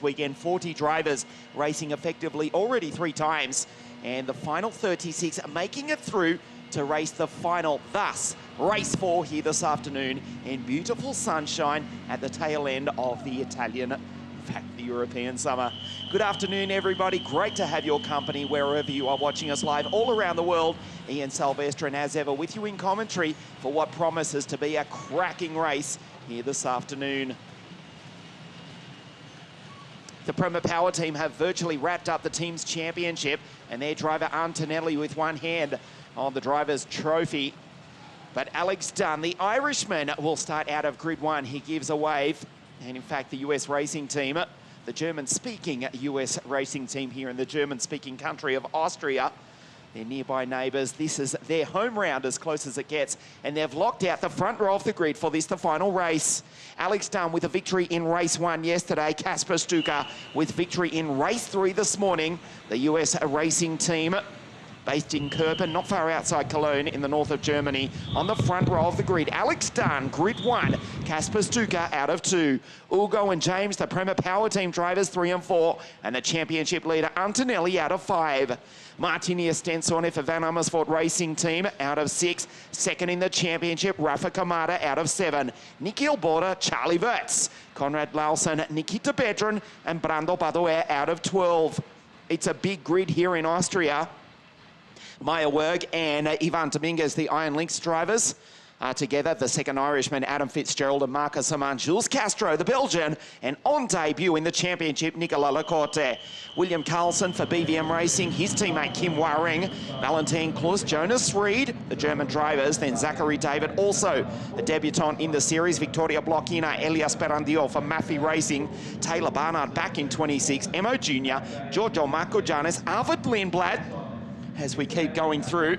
Weekend, 40 drivers racing effectively already 3 times, and the final 36 making it through to race the final. Thus, race 4 here this afternoon in beautiful sunshine at the tail end of the Italian, in fact, the European summer. Good afternoon, everybody. Great to have your company wherever you are watching us live all around the world. Ian Silvestre, and as ever, with you in commentary for what promises to be a cracking race here this afternoon. The Prema Power team have virtually wrapped up the team's championship, and their driver Antonelli with one hand on the driver's trophy. But Alex Dunn, the Irishman, will start out of grid 1. He gives a wave. And in fact, the US racing team, the German-speaking US racing team here in the German-speaking country of Austria, their nearby neighbours, this is their home round as close as it gets, and they've locked out the front row of the grid for this, the final race. Alex Dunn with a victory in race 1 yesterday. Kasper Stuka with victory in race 3 this morning. The US racing team based in Kerpen, not far outside Cologne in the north of Germany, on the front row of the grid. Alex Dunn, grid 1, Kasper Stuka out of 2. Ugo and James, the Prema Power team drivers, 3 and 4, and the championship leader Antonelli out of 5. Martini Estensone for Van Amersfoort Racing Team out of 6. Second in the championship, Rafa Kamada out of 7. Nikhil Borda, Charlie Wirtz, Konrad Lausen, Nikita Bedran, and Brando Badoer out of 12. It's a big grid here in Austria. Maya Werg and Ivan Dominguez, the Iron Lynx drivers, are together. The second Irishman, Adam Fitzgerald, and Marcus Aman. Jules Castro, the Belgian, and on debut in the championship, Nicola Lacorte. William Carlson for BVM Racing, his teammate Kim Waring, Valentin Klus, Jonas Reed, the German drivers, then Zachary David, also a debutant in the series, Victoria Blockina, Elias Perandio for Maffei Racing, Taylor Barnard back in 26, Emo Jr., Giorgio Marco Janis, Arvid Lindblad, as we keep going through.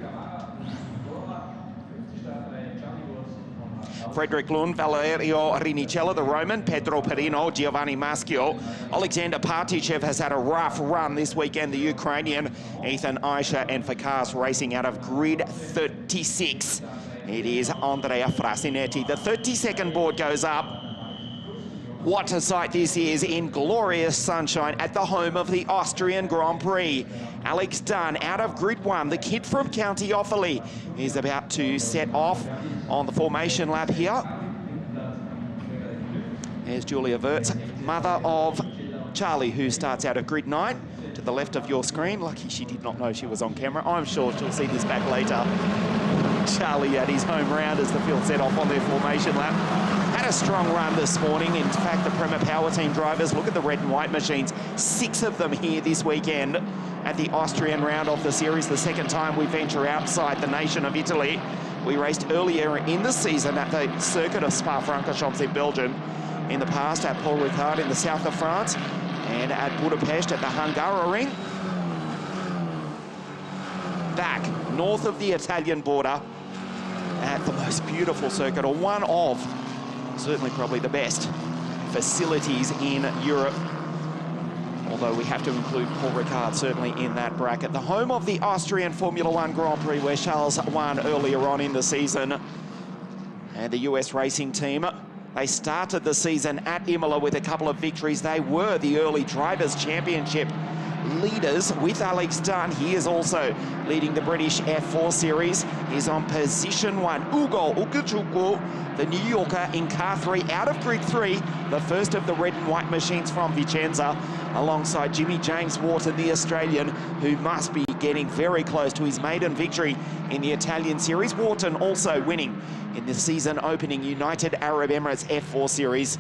Frederick Lund, Valerio Rinicella, the Roman, Pedro Perino, Giovanni Maschio. Alexander Partichev has had a rough run this weekend, the Ukrainian. Ethan Aisha and Fakas racing out of grid 36. It is Andrea Frasinetti. The 32nd board goes up. What a sight this is in glorious sunshine at the home of the Austrian Grand Prix. Alex Dunn out of grid 1, the kid from County Offaly, is about to set off on the formation lap here. There's Julia Wirtz, mother of Charlie, who starts out at grid 9 to the left of your screen. Lucky she did not know she was on camera. I'm sure she'll see this back later. Charlie at his home round as the field set off on their formation lap. Had a strong run this morning. In fact, the Prema Power team drivers, look at the red and white machines. 6 of them here this weekend at the Austrian round of the series. The second time we venture outside the nation of Italy. We raced earlier in the season at the circuit of Spa-Francorchamps in Belgium. In the past at Paul Ricard in the south of France, and at Budapest at the Hungaroring. Back north of the Italian border at the most beautiful circuit, or one of, certainly probably the best facilities in Europe. Although we have to include Paul Ricard certainly in that bracket. The home of the Austrian Formula One Grand Prix, where Charles won earlier on in the season. And the US racing team, they started the season at Imola with a couple of victories. They were the early Drivers' Championship leaders with Alex Dunn. He is also leading the British F4 Series. He's on position 1. Ugo Ukachukwu, the New Yorker, in car 3 out of grid 3, the first of the red and white machines from Vicenza, alongside Jimmy James Wharton, the Australian, who must be getting very close to his maiden victory in the Italian Series. Wharton also winning in the season opening United Arab Emirates F4 Series.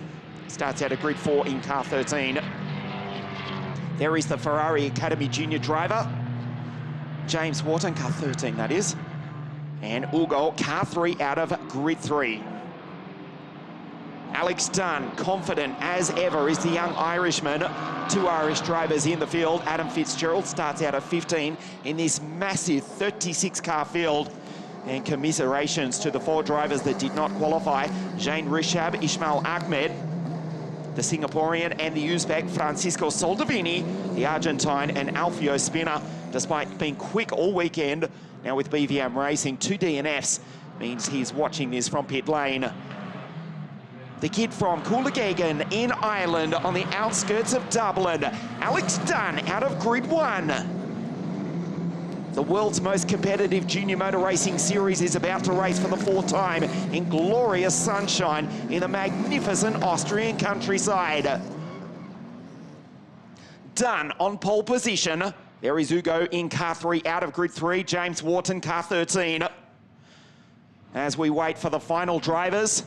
Starts out at grid 4 in car 13. There is the Ferrari Academy Junior driver, James Wharton, car 13 that is. And Ugo, car 3 out of grid 3. Alex Dunn, confident as ever, is the young Irishman. 2 Irish drivers in the field. Adam Fitzgerald starts out at 15 in this massive 36-car field. And commiserations to the 4 drivers that did not qualify. Jane Rishab, Ismail Ahmed, the Singaporean, and the Uzbek Francisco Soldovini, the Argentine, and Alfio Spina, despite being quick all weekend. Now with BVM Racing, 2 DNFs means he's watching this from pit lane. The kid from Coolaghagan in Ireland on the outskirts of Dublin. Alex Dunn out of Grid 1. The world's most competitive junior motor racing series is about to race for the 4th time in glorious sunshine in the magnificent Austrian countryside. Dunn on pole position. There is Ugo in car 3 out of Grid 3. James Wharton, car 13. As we wait for the final drivers,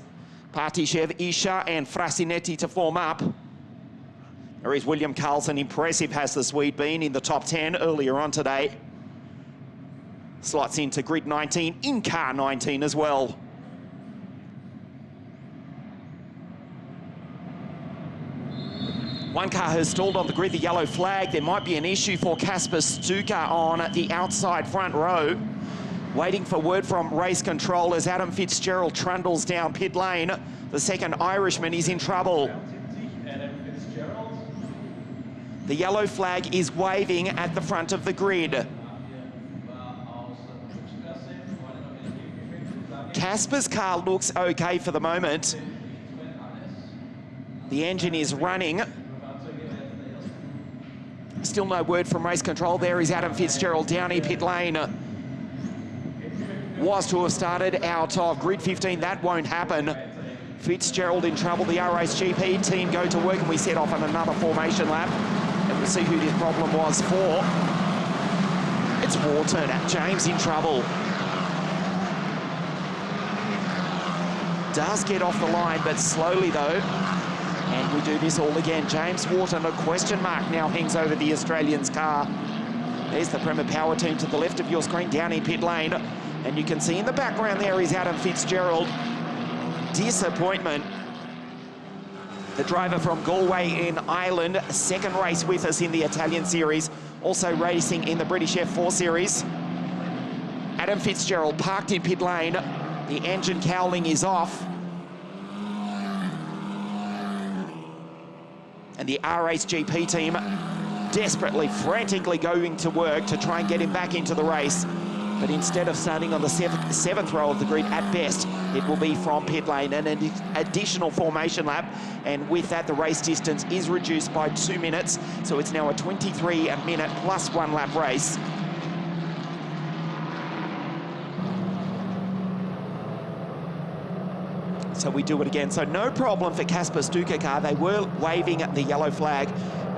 Partishev, Isha and Frasinetti to form up. There is William Carlson, impressive has the Swede been in the top 10 earlier on today. Slots into Grid 19, in car 19 as well. One car has stalled on the grid, the yellow flag. There might be an issue for Kasper Stuka on the outside front row. Waiting for word from race control as Adam Fitzgerald trundles down pit lane. The second Irishman is in trouble. The yellow flag is waving at the front of the grid. Kasper's car looks okay for the moment. The engine is running. Still no word from race control. There is Adam Fitzgerald down in pit lane. Was to have started out of Grid 15. That won't happen. Fitzgerald in trouble. The RHGP team go to work and we set off on another formation lap. And we'll see who this problem was for. It's Wharton. James in trouble. Does get off the line, but slowly though. And we do this all again. James Wharton, a question mark now hangs over the Australian's car. There's the Premier Power team to the left of your screen down in pit lane. And you can see in the background there is Adam Fitzgerald. Disappointment. The driver from Galway in Ireland, second race with us in the Italian series, also racing in the British F4 series. Adam Fitzgerald parked in pit lane. The engine cowling is off. And the RHGP team desperately, frantically going to work to try and get him back into the race. But instead of starting on the seventh row of the grid, at best, it will be from pit lane and an additional formation lap. And with that, the race distance is reduced by 2 minutes. So it's now a 23-minute plus 1 lap race. So we do it again. So no problem for Kasper Stuka car. They were waving at the yellow flag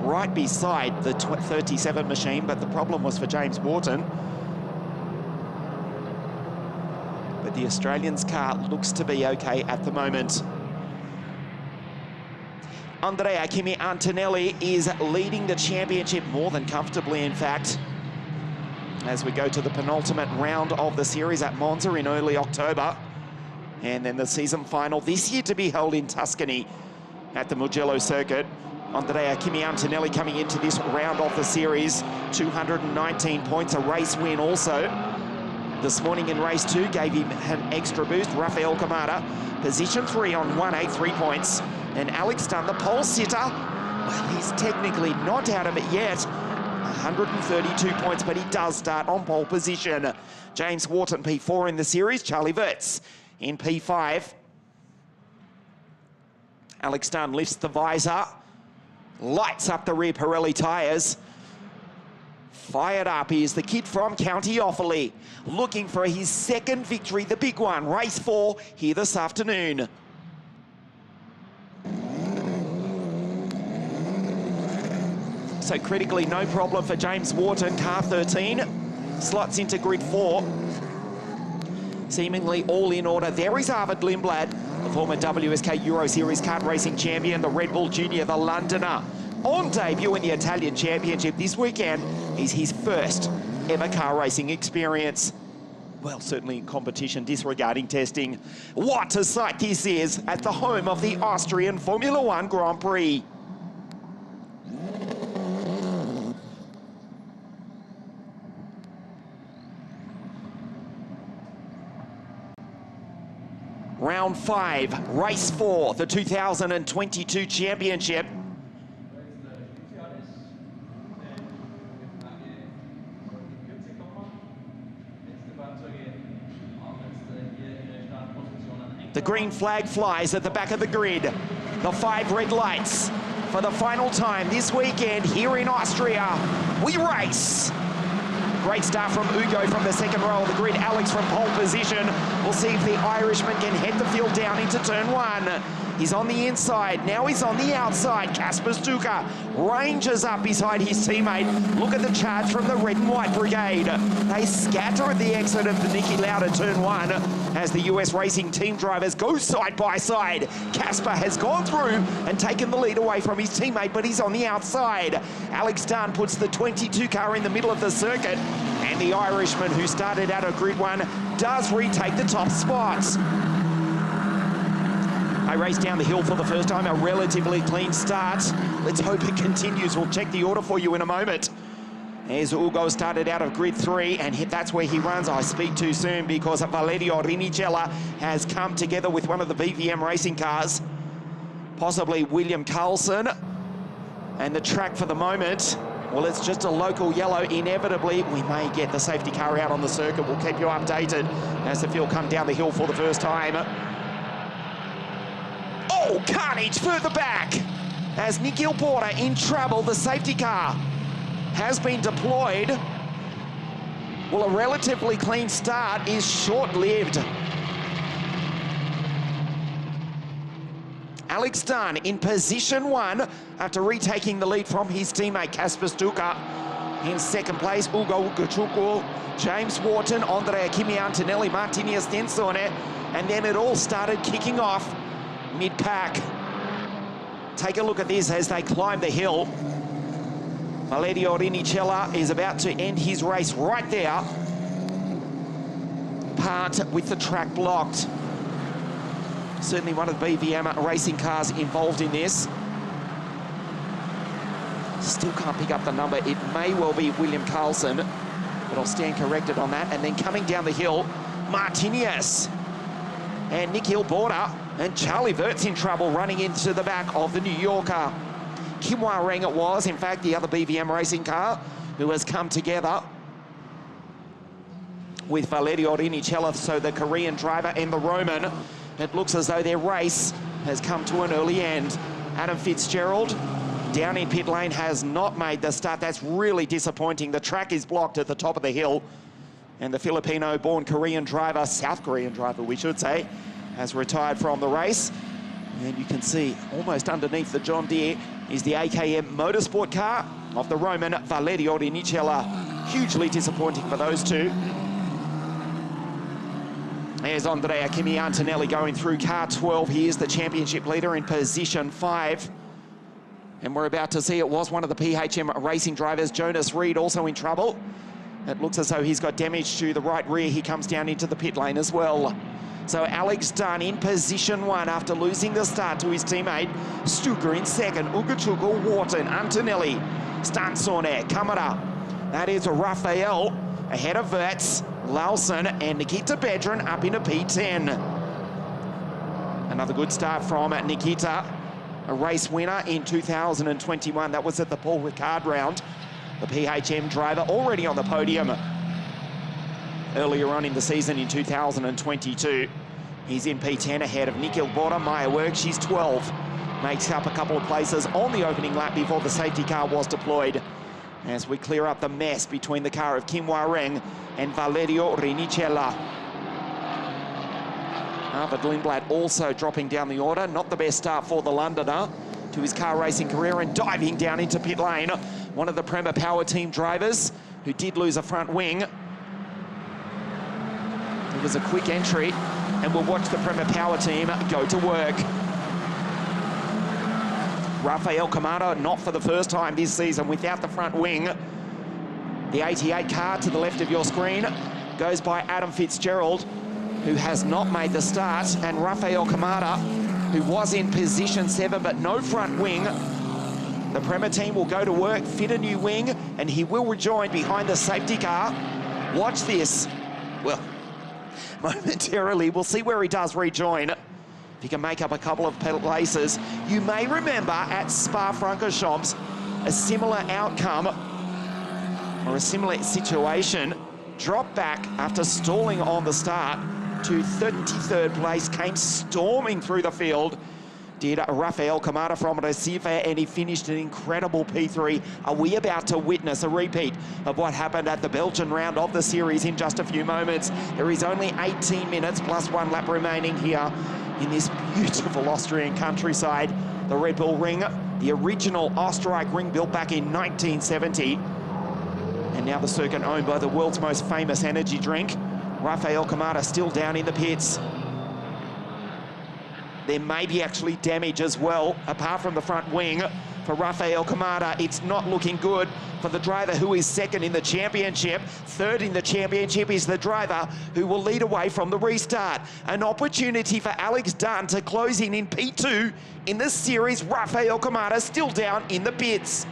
right beside the 37 machine, but the problem was for James Wharton. But the Australian's car looks to be okay at the moment. Andrea Kimi Antonelli is leading the championship more than comfortably, in fact, as we go to the penultimate round of the series at Monza in early October. And then the season final this year to be held in Tuscany at the Mugello circuit. Andrea Kimi Antonelli coming into this round of the series, 219 points, a race win also. This morning in race 2 gave him an extra boost. Rafael Kamada, position 3 on 183 points. And Alex Dunn, the pole sitter, well, he's technically not out of it yet. 132 points, but he does start on pole position. James Wharton, P4 in the series. Charlie Wirtz in P5. Alex Dunn lifts the visor, lights up the rear Pirelli tyres. Fired up, he is the kid from County Offaly, looking for his second victory, the big one, race 4 here this afternoon. So critically, no problem for James Wharton, car 13, slots into grid 4. Seemingly all in order. There is Arvid Lindblad, the former WSK Euro Series kart racing champion, the Red Bull Junior, the Londoner. On debut in the Italian Championship this weekend is his first ever car racing experience. Well, certainly in competition, disregarding testing. What a sight this is at the home of the Austrian Formula One Grand Prix. Round 5, race 4, the 2022 championship. The green flag flies at the back of the grid. The 5 red lights for the final time this weekend here in Austria. We race. Great start from Ugo from the second row of the grid. Alex from pole position. We'll see if the Irishman can head the field down into turn 1. He's on the inside. Now he's on the outside. Kasper Stuka ranges up beside his teammate. Look at the charge from the red and white brigade. They scatter at the exit of the Niki Lauda turn 1 as the US Racing team drivers go side by side. Kasper has gone through and taken the lead away from his teammate, but he's on the outside. Alex Dunn puts the 22 car in the middle of the circuit, and the Irishman, who started out of grid 1, does retake the top spots. I race down the hill for the first time, a relatively clean start. Let's hope it continues. We'll check the order for you in a moment. As Ugo started out of grid 3, and that's where he runs. I speak too soon because Valerio Rinicella has come together with one of the BVM racing cars, possibly William Carlson. And the track for the moment, well, it's just a local yellow. Inevitably, we may get the safety car out on the circuit. We'll keep you updated as the field come down the hill for the first time. Oh, carnage further back as Nikhil Porter in trouble. The safety car has been deployed. Well, a relatively clean start is short-lived. Alex Dunn in position 1 after retaking the lead from his teammate Kasper Stuka. In second place, Ugo Ugochukwu, James Wharton, Andrea Kimi Antonelli, Martini Estensone, and then it all started kicking off mid-pack. Take a look at this as they climb the hill. Valerio Rinicella is about to end his race right there. Part with the track blocked. Certainly one of the BVM racing cars involved in this. Still can't pick up the number. It may well be William Carlson, but I'll stand corrected on that. And then coming down the hill, Martinez and Nikhil Porter, and Charlie Vert's in trouble running into the back of the New Yorker. Kim Hwa-reng it was, in fact, the other BVM racing car, who has come together with Valerio Rinicella, so the Korean driver and the Roman. It looks as though their race has come to an early end. Adam Fitzgerald down in pit lane has not made the start. That's really disappointing. The track is blocked at the top of the hill, and the Filipino-born Korean driver, South Korean driver, we should say, has retired from the race. And you can see almost underneath the John Deere is the AKM Motorsport car of the Roman Valerio Rinicella. Hugely disappointing for those two. There's Andrea Kimi Antonelli going through car 12. He is the championship leader in position 5. And we're about to see it was one of the PHM racing drivers, Jonas Reed, also in trouble. It looks as though he's got damage to the right rear. He comes down into the pit lane as well. So Alex Dunn in position 1 after losing the start to his teammate. Stuka in second, Ugochukwu, Wharton, Antonelli, Stansone, Kamara. That is Raphael ahead of Verts, Lawson and Nikita Bedran up into P10. Another good start from Nikita, a race winner in 2021. That was at the Paul Ricard round. The PHM driver already on the podium earlier on in the season in 2022. He's in P10 ahead of Nikhil Porter. Maya Work, she's 12. Makes up a couple of places on the opening lap before the safety car was deployed. As we clear up the mess between the car of Kim Hwa-reng and Valerio Rinicella. Arvid Lindblad also dropping down the order. Not the best start for the Londoner to his car racing career, and diving down into pit lane. One of the Prema Power Team drivers who did lose a front wing. It was a quick entry, and we'll watch the Prema Power Team go to work. Rafael Kamara, not for the first time this season without the front wing. The 88 car to the left of your screen goes by Adam Fitzgerald, who has not made the start, and Rafael Kamara, who was in position 7 but no front wing. The Prema team will go to work, fit a new wing, and he will rejoin behind the safety car. Watch this. Well, momentarily, we'll see where he does rejoin. If he can make up a couple of places. You may remember at Spa-Francorchamps, a similar outcome or a similar situation. Dropped back after stalling on the start. to 33rd place, came storming through the field. Did Rafael Camara from Recife, and he finished an incredible P3. Are we about to witness a repeat of what happened at the Belgian round of the series in just a few moments? There is only 18 minutes plus 1 lap remaining here in this beautiful Austrian countryside. The Red Bull Ring, the original Österreich ring built back in 1970. And now the circuit owned by the world's most famous energy drink. Rafael Camara still down in the pits. There may be actually damage as well, apart from the front wing. For Rafael Camara, it's not looking good for the driver who is second in the championship. Third in the championship is the driver who will lead away from the restart. An opportunity for Alex Dunn to close in P2 in this series. Rafael Camara still down in the pits.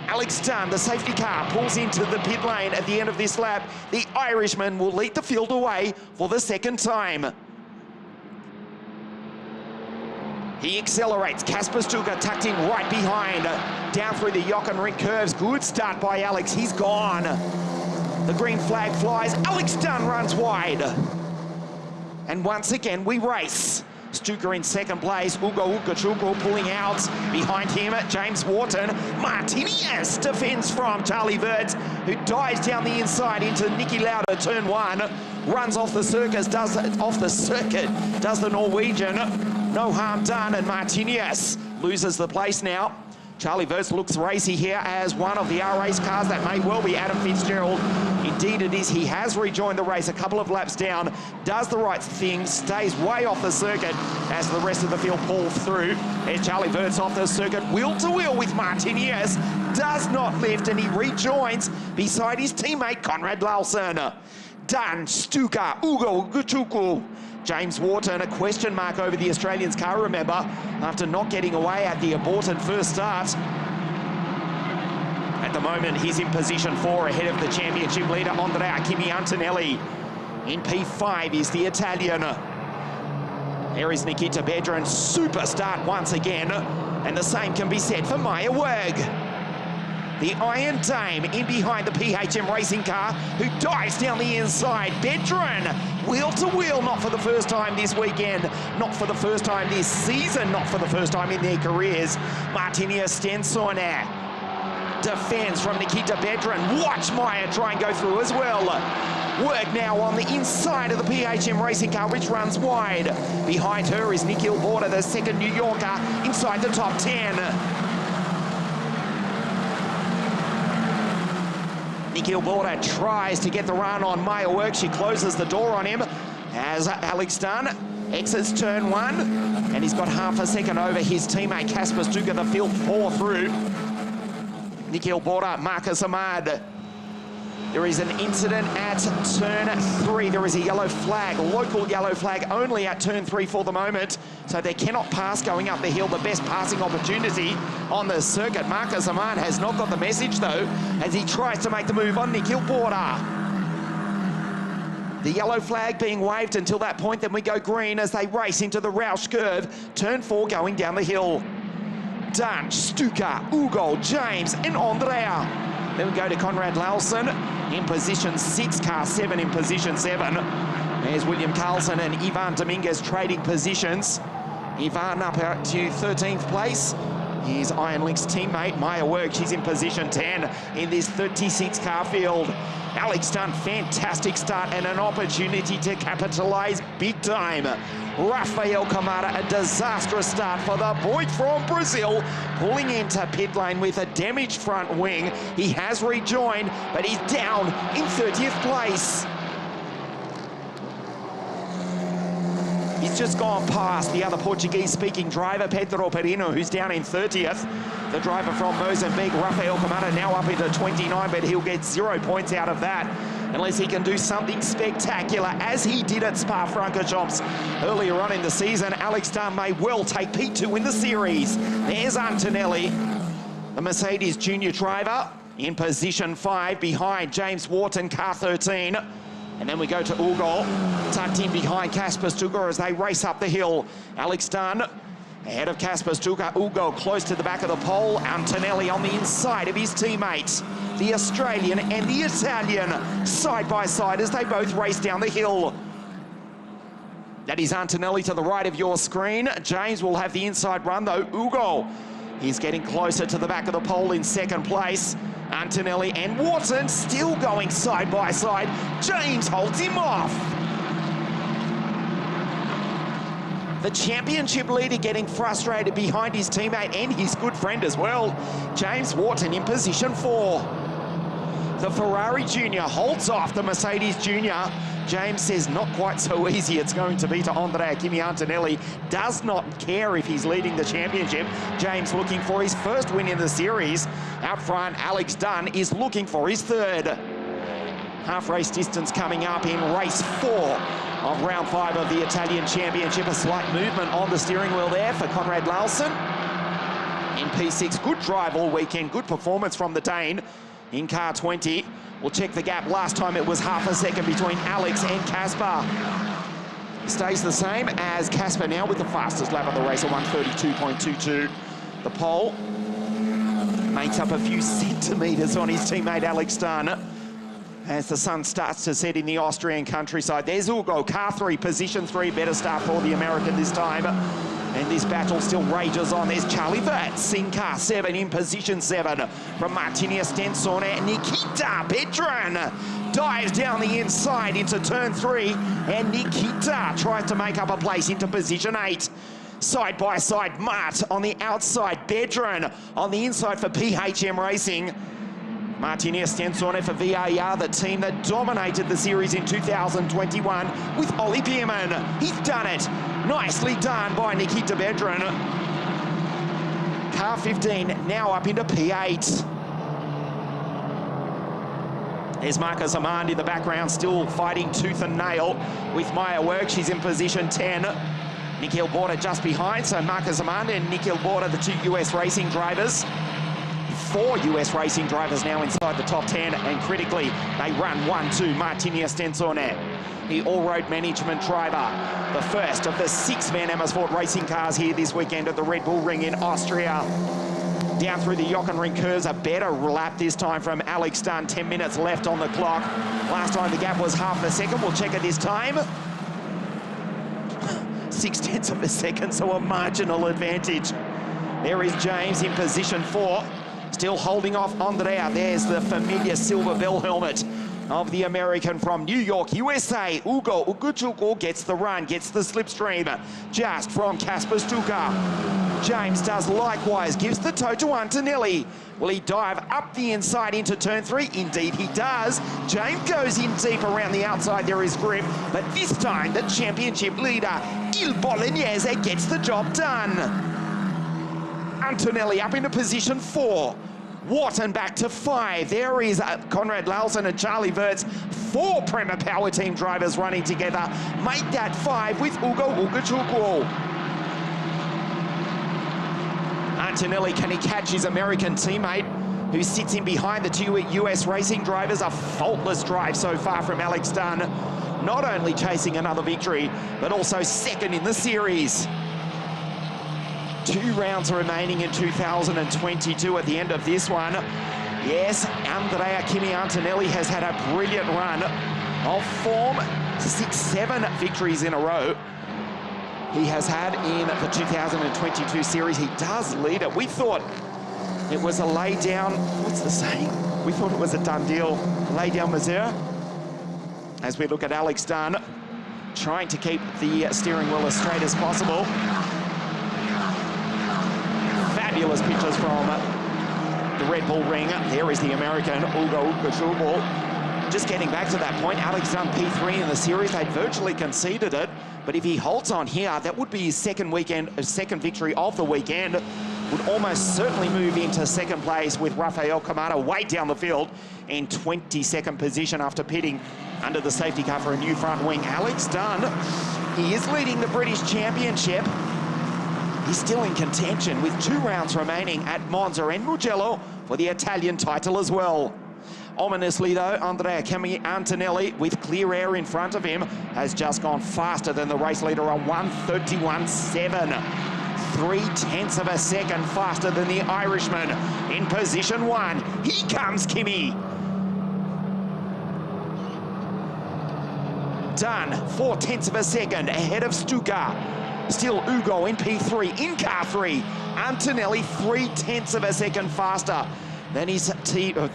Alex Dunn, the safety car, pulls into the pit lane at the end of this lap. The Irishman will lead the field away for the second time. He accelerates. Kasper Stuka tucked in right behind. Down through the Jochenring curves. Good start by Alex. He's gone. The green flag flies. Alex Dunn runs wide. And once again, we race. Stuka in second place. Ugo Ukachukwu pulling out. Behind him, James Wharton. Martinez defends from Charlie Wirtz, who dives down the inside into Niki Lauda, turn 1. Runs off the circuit, does the Norwegian. No harm done, and Martinez loses the place now. Charlie Wirtz looks racy here as one of the R-Race cars. That may well be Adam Fitzgerald. Indeed it is. He has rejoined the race a couple of laps down, does the right thing, stays way off the circuit as the rest of the field pull through. And Charlie Wirtz off the circuit, wheel to wheel with Martinez, does not lift, and he rejoins beside his teammate Conrad Larsen. Dunn, Stuka, Ugo Ukachukwu. James Wharton, a question mark over the Australian's car, remember, after not getting away at the aborted first start. At the moment, he's in position 4 ahead of the championship leader, Andrea Kimi Antonelli. In P5 is the Italian. There is Nikita Bedran, super start once again, and the same can be said for Maya Werg. The Iron Dame in behind the PHM racing car, who dives down the inside. Bedran, wheel to wheel, not for the first time this weekend, not for the first time this season, not for the first time in their careers. Martinez Stensoner defends from Nikita Bedran. Watch Maya try and go through as well. Work now on the inside of the PHM racing car, which runs wide. Behind her is Nikhil Border, the second New Yorker, inside the top 10. Nikhil Border tries to get the run on Maya Werg. She closes the door on him as Alex Dunn exits turn 1, and he's got half a second over his teammate Kasper Stuka. The field 4 through. Nikhil Border, Marcus Ahmad. There is an incident at turn 3. There is a yellow flag, local yellow flag only at turn 3 for the moment. So they cannot pass going up the hill. The best passing opportunity on the circuit. Marcus Ahmad has not got the message though, as he tries to make the move on Nikhil Border. The yellow flag being waved until that point, then we go green as they race into the Roush curve. Turn 4 going down the hill. Dunn, Stuka, Ugo, James and Andrea. Then we go to Conrad Larsen in position 6, car 7 in position 7. There's William Carlson and Ivan Dominguez trading positions. Ivan up to 13th place. Here's Iron Link's teammate, Maya Werg. She's in position 10 in this 36 car field. Alex Dunn, fantastic start and an opportunity to capitalize big time. Rafael Camara, a disastrous start for the boy from Brazil, pulling into pit lane with a damaged front wing. He has rejoined, but he's down in 30th place. He's just gone past the other Portuguese-speaking driver, Pedro Perino, who's down in 30th. The driver from Mozambique, Rafael Camara, now up into 29, but he'll get 0 points out of that unless he can do something spectacular, as he did at Spa-Francorchamps earlier on in the season. Alex Dunn may well take P2 in the series. There's Antonelli, the Mercedes junior driver, in position 5 behind James Wharton, car 13. And then we go to Ugo, tucked in behind Kasper Stuka as they race up the hill. Alex Dunn ahead of Kasper Stuka. Ugo close to the back of the pole. Antonelli on the inside of his teammates. The Australian and the Italian side by side as they both race down the hill. That is Antonelli to the right of your screen. James will have the inside run though. Ugo, he's getting closer to the back of the pole in second place. Antonelli and Wharton still going side by side. James holds him off. The championship leader getting frustrated behind his teammate and his good friend as well. James Wharton in position 4. The Ferrari Junior holds off the Mercedes Junior. James says not quite so easy it's going to be to Andrea Kimi Antonelli. Does not care if he's leading the championship. James looking for his first win in the series. Out front, Alex Dunn is looking for his third. Half race distance coming up in race 4 of round 5 of the Italian Championship. A slight movement on the steering wheel there for Konrad Larsen. In P6, good drive all weekend, good performance from the Dane in car 20. We'll check the gap. Last time it was half a second between Alex and Casper. Stays the same as Casper now with the fastest lap of the race at 1:32.22. The pole makes up a few centimetres on his teammate Alex Dunn as the sun starts to set in the Austrian countryside. There's Ugo, car 3, position 3, better start for the American this time. And this battle still rages on. There's Charlie Verts in car 7 in position 7 from Martini Stensone. Nikita Pedran dives down the inside into turn 3, and Nikita tries to make up a place into position 8. Side by side, Mart on the outside, Bedran on the inside for PHM Racing. Martini Stensone for VAR, the team that dominated the series in 2021 with Ollie Bierman. He's done it. Nicely done by Nikita Bedran. Car 15 now up into P8. There's Marcus Amand in the background, still fighting tooth and nail with Maya Work. She's in position 10. Nikhil Border just behind, so Marcus Amand and Nikhil Border, the 2 US racing drivers. 4 US racing drivers now inside the top 10, and critically, they run 1-2, Martini Stensone, the all-road management driver, the first of the 6 Van Amersfoort racing cars here this weekend at the Red Bull Ring in Austria. Down through the Jochenring curves, a better lap this time from Alex Dunn, 10 minutes left on the clock. Last time the gap was half a second, we'll check it this time. 0.6 of a second, so a marginal advantage. There is James in position 4. Still holding off Andrea. There's the familiar silver bell helmet of the American from New York, USA. Ugo Uguchukwu gets the run, gets the slipstream just from Kasper Stuka. James does likewise, gives the toe to Antonelli. Will he dive up the inside into turn 3? Indeed he does. James goes in deep around the outside, there is grip, but this time the championship leader, Il Bolognese, gets the job done. Antonelli up into position 4. Wharton back to 5. There is Konrad Larsen and Charlie Verts. 4 Prema Power Team drivers running together. Make that 5 with Ugo Uguchukwu. Antonelli, can he catch his American teammate who sits in behind the 2 US racing drivers? A faultless drive so far from Alex Dunn. Not only chasing another victory, but also second in the series. 2 rounds remaining in 2022 at the end of this one. Yes, Andrea Kimi Antonelli has had a brilliant run of form. 6-7 victories in a row he has had in the 2022 series. He does lead it. We thought it was a lay down, what's the saying? We thought it was a done deal, lay down Missouri. As we look at Alex Dunn, trying to keep the steering wheel as straight as possible. Fabulous pictures from the Red Bull Ring. There is the American, Ugo Uguchukwu. Just getting back to that point, Alex Dunn P3 in the series. They'd virtually conceded it, but if he holds on here, that would be his second victory of the weekend. Would almost certainly move into second place with Rafael Kamada way down the field in 22nd position after pitting under the safety car for a new front wing. Alex Dunn, he is leading the British Championship. He's still in contention with 2 rounds remaining at Monza and Mugello for the Italian title as well. Ominously though, Andrea Kimi Antonelli, with clear air in front of him, has just gone faster than the race leader on 1:31.7. 0.3 of a second faster than the Irishman in position 1. Here comes Kimi. Dunn, 4/10 of a second ahead of Stuka. Still Ugo in P3, in car 3. Antonelli 3/10 of a second faster than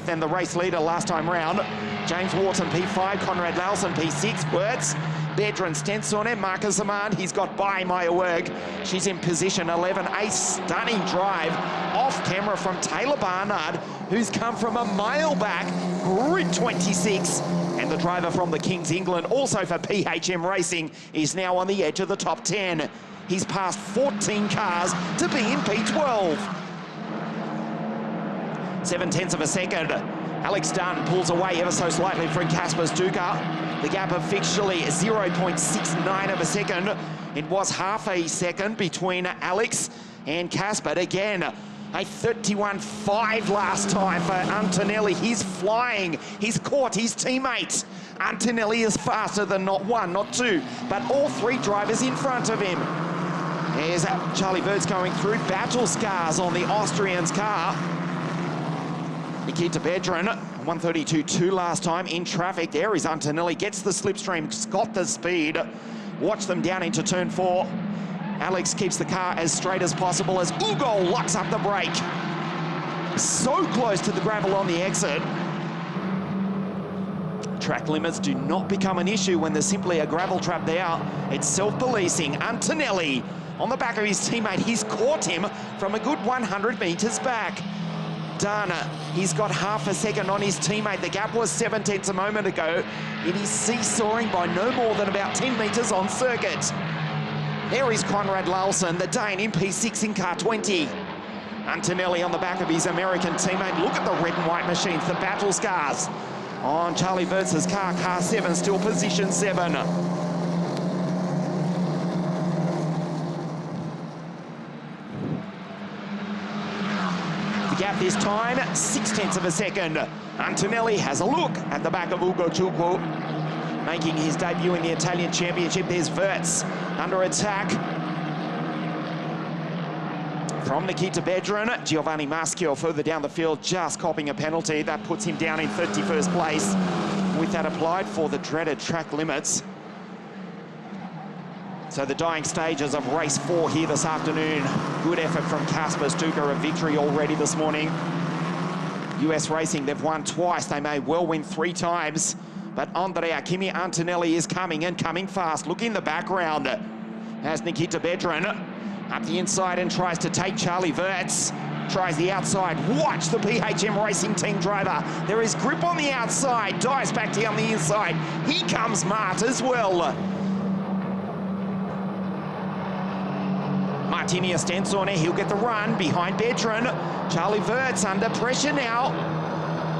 than the race leader last time round. James Wharton P5, Conrad Lawson P6, Wirtz, Bedran Stensson, Marcus Amand. He's got by Maya Werg. She's in position 11. A stunning drive off camera from Taylor Barnard, who's come from a mile back, grid 26. And the driver from the Kings England, also for PHM Racing, is now on the edge of the top 10. He's passed 14 cars to be in P12. 7/10 of a second. Alex Dunn pulls away ever so slightly from Kasper Stuka. The gap officially 0.69 of a second. It was half a second between Alex and Kasper. Again, a 31.5 last time for Antonelli. He's flying. He's caught his teammate. Antonelli is faster than not one, not two, but all three drivers in front of him. There's Charlie Wirtz going through. Battle scars on the Austrian's car. Nikita Bedran, 132.2 last time in traffic. There is Antonelli, gets the slipstream, got the speed. Watch them down into turn 4. Alex keeps the car as straight as possible as Ugo locks up the brake. So close to the gravel on the exit. Track limits do not become an issue when there's simply a gravel trap there. It's self-policing. Antonelli on the back of his teammate. He's caught him from a good 100 metres back. Dunn, he's got half a second on his teammate. The gap was 7/10 a moment ago. It is seesawing by no more than about 10 metres on circuit. There is Conrad Lawson, the Dane in P6 in car 20. Antonelli on the back of his American teammate. Look at the red and white machines, the battle scars on Charlie Wirtz's car, car 7, still position 7. The gap this time, 6/10 of a second. Antonelli has a look at the back of Ugo Ciucco. Making his debut in the Italian Championship, there's Wirtz under attack from Nikita Bedran. Giovanni Maschio further down the field, just copping a penalty. That puts him down in 31st place. With that applied for the dreaded track limits. So the dying stages of race 4 here this afternoon. Good effort from Kasper Stuka, a victory already this morning. US Racing, they've won twice. They may well win 3 times. But Andrea Kimi Antonelli is coming and coming fast. Look in the background as Nikita Bedran up the inside and tries to take Charlie Wirtz. Tries the outside. Watch the PHM Racing Team driver. There is grip on the outside. Dives back down the inside. Here comes Mart as well. Martini Stensson, he'll get the run behind Bedran. Charlie Wirtz under pressure now.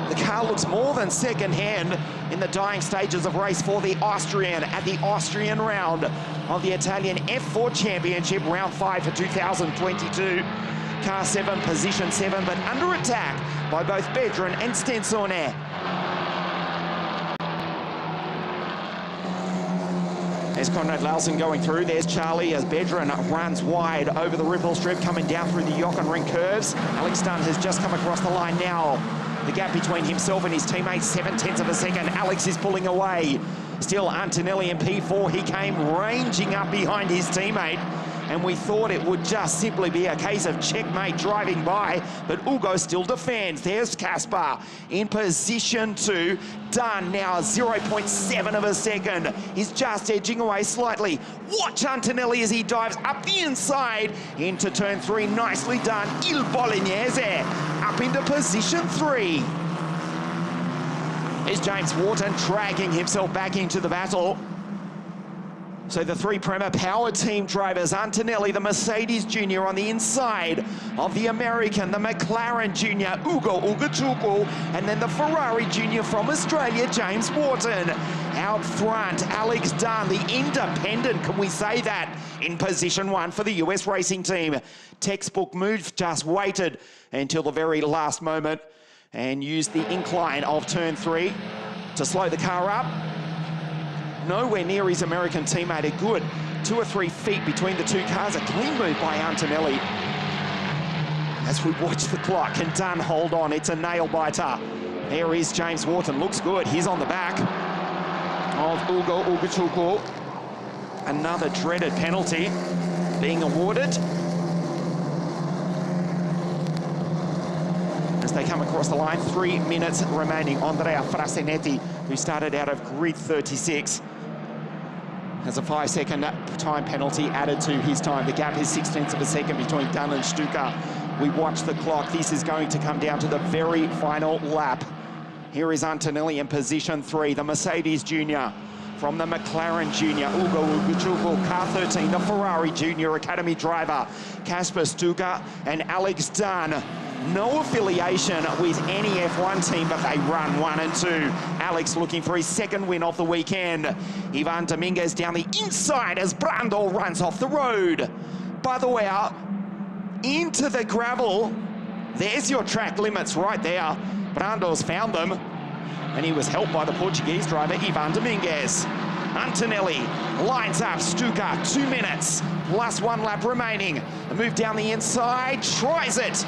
The car looks more than second hand in the dying stages of race 4, the Austrian at the Austrian round of the Italian F4 Championship, round 5 for 2022. Car 7, position 7, but under attack by both Bedran and Stensson. There's Conrad Lawson going through. There's Charlie as Bedran runs wide over the ripple strip, coming down through the Jochen Ring curves. Alex Dunn has just come across the line now. The gap between himself and his teammates, 7/10 of a second. Alex is pulling away. Still Antonelli in P4. He came ranging up behind his teammate, and we thought it would just simply be a case of checkmate driving by, but Ugo still defends. There's Kasper in position 2. Dunn now 0.7 of a second. He's just edging away slightly. Watch Antonelli as he dives up the inside into turn 3. Nicely done. Il Bolognese up into position 3. There's James Wharton dragging himself back into the battle. So the 3 Prema Power Team drivers, Antonelli, the Mercedes Junior on the inside of the American, the McLaren Junior, Ugo Ciucco, and then the Ferrari Junior from Australia, James Wharton. Out front, Alex Dunn, the independent, can we say that, in position 1 for the US Racing Team. Textbook move, just waited until the very last moment and used the incline of turn 3 to slow the car up. Nowhere near his American teammate. A good 2 or 3 feet between the 2 cars. A clean move by Antonelli. As we watch the clock, and Dunn hold on. It's a nail biter. There is James Wharton. Looks good. He's on the back. of Ugo Ugochukwu. Another dreaded penalty being awarded as they come across the line. 3 minutes remaining. Andrea Frasenetti, who started out of grid 36, has a 5-second time penalty added to his time. The gap is 0.6 of a second between Dunn and Stuka. We watch the clock. This is going to come down to the very final lap. Here is Antonelli in position 3, the Mercedes Junior. From the McLaren Junior, Ugo Ugochukwu, car 13, the Ferrari Junior Academy driver, Kasper Stuka and Alex Dunn. No affiliation with any F1 team, but they run 1 and 2. Alex looking for his second win of the weekend. Ivan Dominguez down the inside as Brando runs off the road. By the way, out into the gravel. There's your track limits right there. Brando's found them, and he was helped by the Portuguese driver, Ivan Dominguez. Antonelli lines up Stuka, 2 minutes, plus 1 lap remaining. A move down the inside, tries it,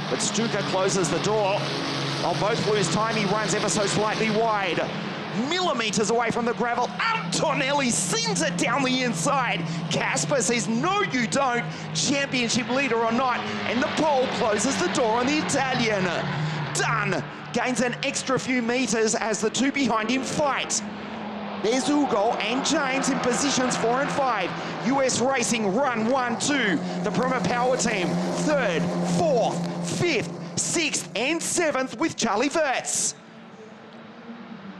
but Stuka closes the door. They'll both lose time. He runs ever so slightly wide. Millimeters away from the gravel. Antonelli sends it down the inside. Kasper says, no, you don't. Championship leader or not. And the pole closes the door on the Italian. Dunn gains an extra few meters as the two behind him fight. There's Ugo and James in positions 4 and 5. US Racing run 1, 2. The Prima Power team 3rd, 4th, 5th, 6th and 7th with Charlie Wirtz.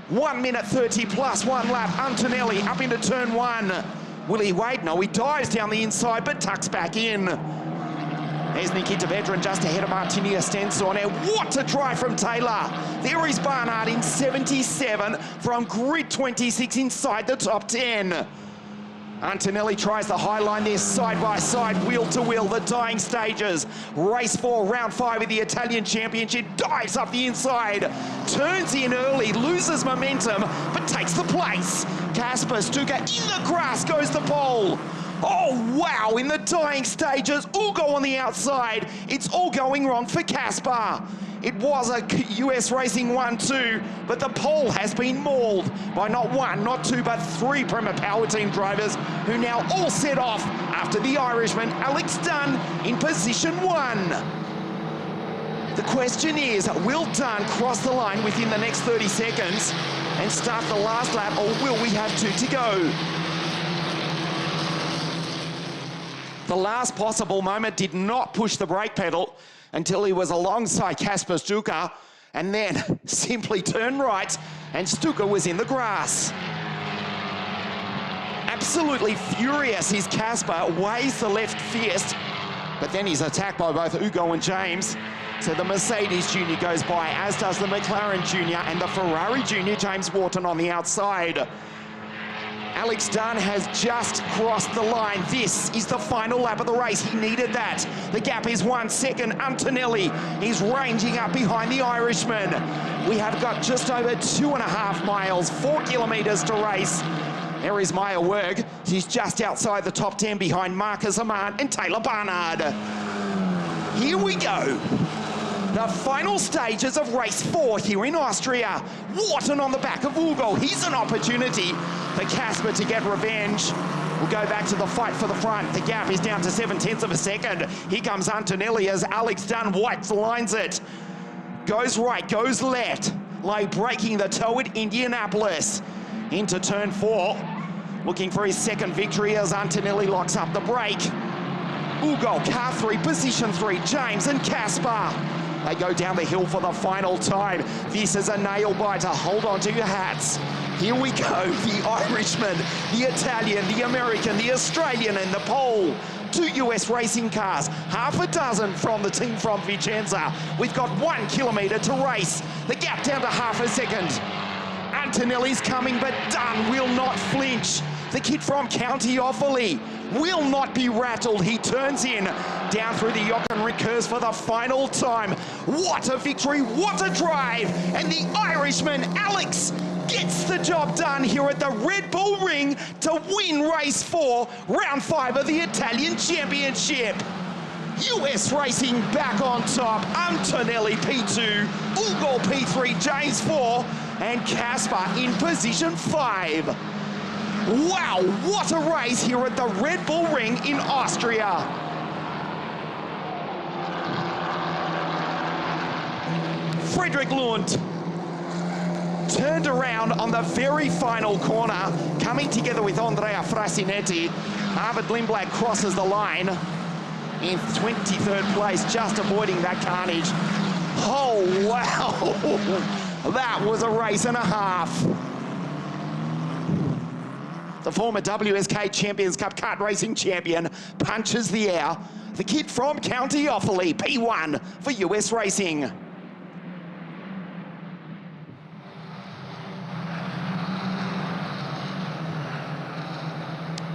1 minute 30 plus 1 lap. Antonelli up into turn 1. Will he wait? No, he dives down the inside but tucks back in. There's Nikita Vedran just ahead of Martini Estensor. What a drive from Taylor. There is Barnard in 77 from grid 26 inside the top 10. Antonelli tries the high line there, side by side, wheel to wheel, the dying stages. Race 4, round 5 of the Italian Championship, dives up the inside, turns in early, loses momentum, but takes the place. Kasper Stuka in the grass goes the pole. Oh, wow, in the dying stages, Ugo on the outside. It's all going wrong for Kasper. It was a US Racing 1-2, but the pole has been mauled by not 1, not 2, but 3 Prima Power team drivers who now all set off after the Irishman, Alex Dunn, in position 1. The question is, will Dunn cross the line within the next 30 seconds and start the last lap, or will we have 2 to go? The last possible moment did not push the brake pedal until he was alongside Kasper Stuka, and then simply turned right, and Stuka was in the grass. Absolutely furious is Kasper, weighs the left fist, but then he's attacked by both Ugo and James. So the Mercedes Junior goes by, as does the McLaren Junior and the Ferrari Junior, James Wharton on the outside. Alex Dunn has just crossed the line. This is the final lap of the race. He needed that. The gap is 1 second. Antonelli is ranging up behind the Irishman. We have got just over 2.5 miles, 4 kilometers to race. There is Maya Werg. She's just outside the top 10 behind Marcus Amand and Taylor Barnard. Here we go. The final stages of race 4 here in Austria. Wharton on the back of Ugo. He's an opportunity for Kasper to get revenge. We'll go back to the fight for the front. The gap is down to 0.7 of a second. Here comes Antonelli as Alex Dunn white lines it. Goes right, goes left, like breaking the toe at Indianapolis. Into turn 4, looking for his second victory as Antonelli locks up the brake. Ugo, car 3, position 3, James and Kasper. They go down the hill for the final time. This is a nail biter. Hold on to your hats. Here we go. The Irishman, the Italian, the American, the Australian, and the Pole. 2 US racing cars, half a dozen from the team from Vicenza. We've got 1 kilometer to race. The gap down to half a second. Antonelli's coming, but Dunn will not flinch. The kid from County Offaly will not be rattled. He turns in down through the Jochen curves for the final time. What a victory, what a drive. And the Irishman, Alex, gets the job done here at the Red Bull Ring to win race 4, round 5 of the Italian Championship. US Racing back on top. Antonelli P2, Ugo P3, James 4. and Casper in position 5. Wow, what a race here at the Red Bull Ring in Austria. Frederick Lund turned around on the very final corner, coming together with Andrea Frasinetti. Arvid Lindblad crosses the line in 23rd place, just avoiding that carnage. Oh, wow. That was a race and a half. The former WSK Champions Cup kart racing champion punches the air. The kid from County Offaly, P1 for US Racing.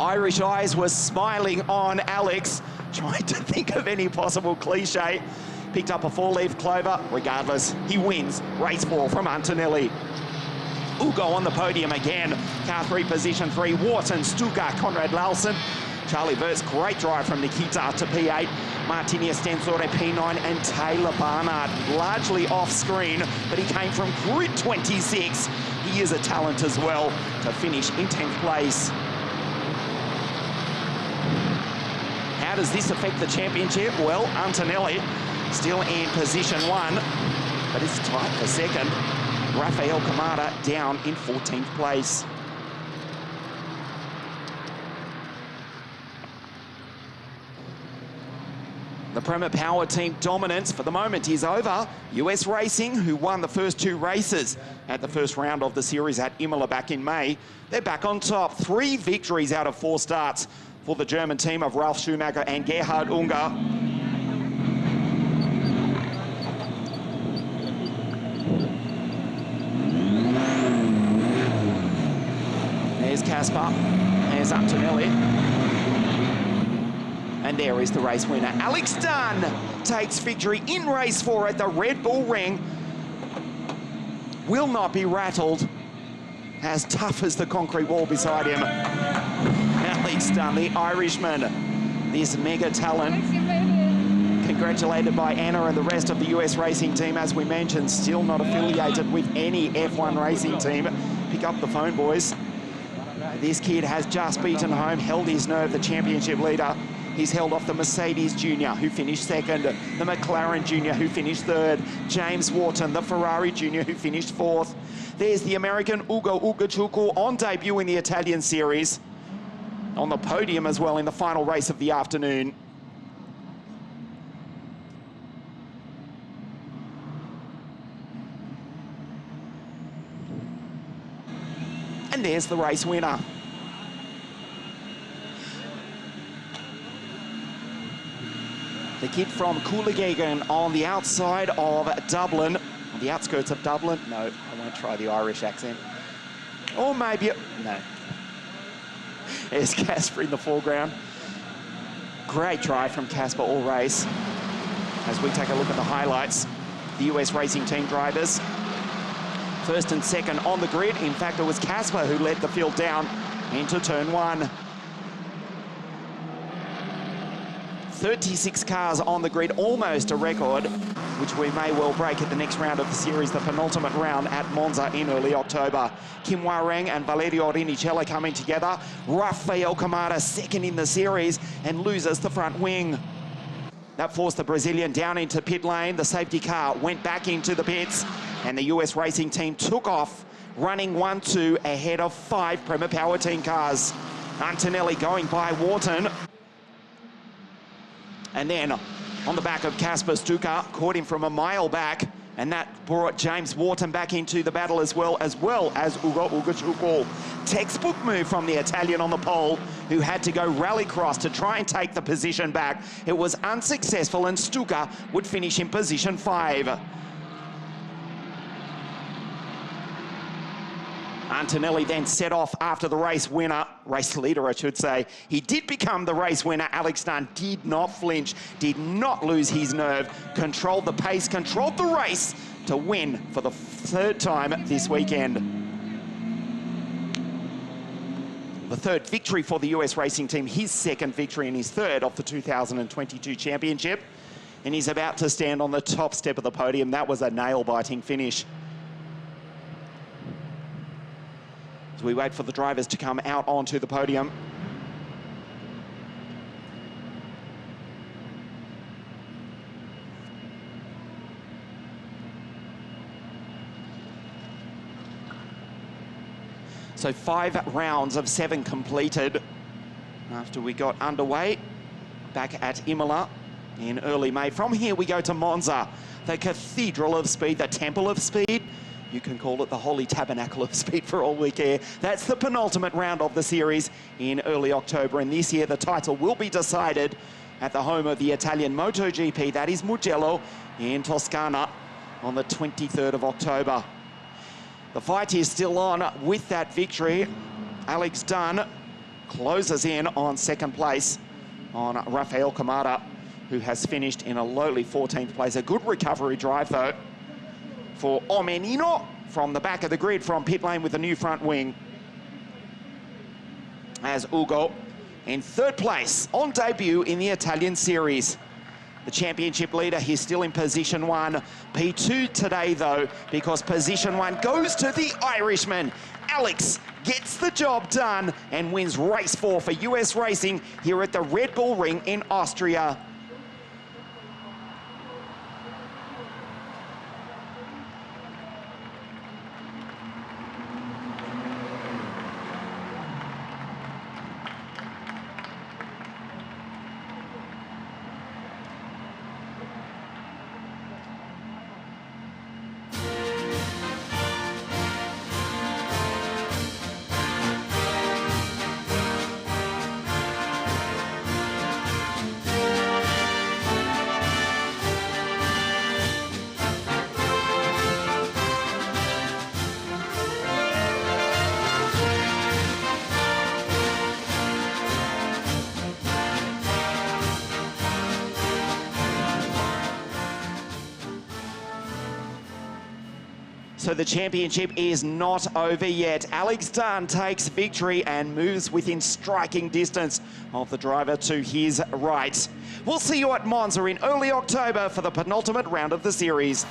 Irish eyes were smiling on Alex, trying to think of any possible cliche. Picked up a 4-leaf clover. Regardless, he wins race 4 from Antonelli. Ugo on the podium again. Car 3, position 3. Wharton, Stuka, Conrad Larsen. Charlie Vert's great drive from Nikita to P8. Martini Estensore, P9, and Taylor Barnard largely off screen, but he came from grid 26. He is a talent as well to finish in 10th place. How does this affect the championship? Well, Antonelli still in position 1, but it's tight for second. Rafael Kamada down in 14th place. The Prema Power Team dominance for the moment is over. US Racing, who won the first 2 races at the first round of the series at Imola back in May, they're back on top. 3 victories out of 4 starts for the German team of Ralf Schumacher and Gerhard Unger. There's Casper, there's Antonelli. And there is the race winner. Alex Dunn takes victory in race 4 at the Red Bull Ring. Will not be rattled, as tough as the concrete wall beside him. Alex Dunn, the Irishman, this mega talent. Congratulated by Anna and the rest of the US Racing team. As we mentioned, still not affiliated with any F1 racing team. Pick up the phone, boys. This kid has just beaten home, held his nerve, the championship leader. He's held off the Mercedes Junior, who finished 2nd, the McLaren Junior, who finished 3rd, James Wharton, the Ferrari Junior, who finished 4th. There's the American Ugo Ugaciucu on debut in the Italian series, on the podium as well in the final race of the afternoon. And there's the race winner. The kid from Coolagegen on the outside of Dublin, on the outskirts of Dublin. No, I won't try the Irish accent. Or maybe, no. There's Casper in the foreground. Great drive from Casper all race. As we take a look at the highlights, the US Racing Team drivers. 1st and 2nd on the grid. In fact, it was Casper who led the field down into turn 1. 36 cars on the grid, almost a record, which we may well break at the next round of the series, the penultimate round at Monza in early October. Kim Hwa-reng and Valerio Rinicello coming together. Rafael Kamada 2nd in the series and loses the front wing. That forced the Brazilian down into pit lane. The safety car went back into the pits and the US Racing Team took off, running 1-2 ahead of 5 Prema Power Team cars. Antonelli going by Wharton. And then on the back of Casper, Stuka caught him from a mile back, and that brought James Wharton back into the battle as well as Ugo Ugaciucu. Textbook move from the Italian on the pole, who had to go rallycross to try and take the position back. It was unsuccessful, and Stuka would finish in position 5. Antonelli then set off after the race leader, I should say. He did become the race winner. Alex Dunn did not flinch, did not lose his nerve, controlled the pace, controlled the race to win for the 3rd time this weekend. The 3rd victory for the US Racing Team, his 2nd victory and his 3rd of the 2022 championship. And he's about to stand on the top step of the podium. That was a nail-biting finish. as we wait for the drivers to come out onto the podium. So 5 rounds of 7 completed after we got underway back at Imola in early May. From here we go to Monza, the Cathedral of Speed, the Temple of Speed. You can call it the Holy Tabernacle of Speed for all we care. That's the penultimate round of the series in early October, and this year the title will be decided at the home of the Italian MotoGP, that is Mugello in Toscana, on the 23rd of October. The fight is still on with that victory. Alex Dunn closes in on second place on Rafael Camara, who has finished in a lowly 14th place. A good recovery drive, though, for Omenino from the back of the grid from pit lane with the new front wing. As Ugo in third place on debut in the Italian series. The championship leader, he's still in position 1. P2 today, though, because position 1 goes to the Irishman. Alex gets the job done and wins race 4 for US Racing here at the Red Bull Ring in Austria. So the championship is not over yet. Alex Dunn takes victory and moves within striking distance of the driver to his right. We'll see you at Monza in early October for the penultimate round of the series.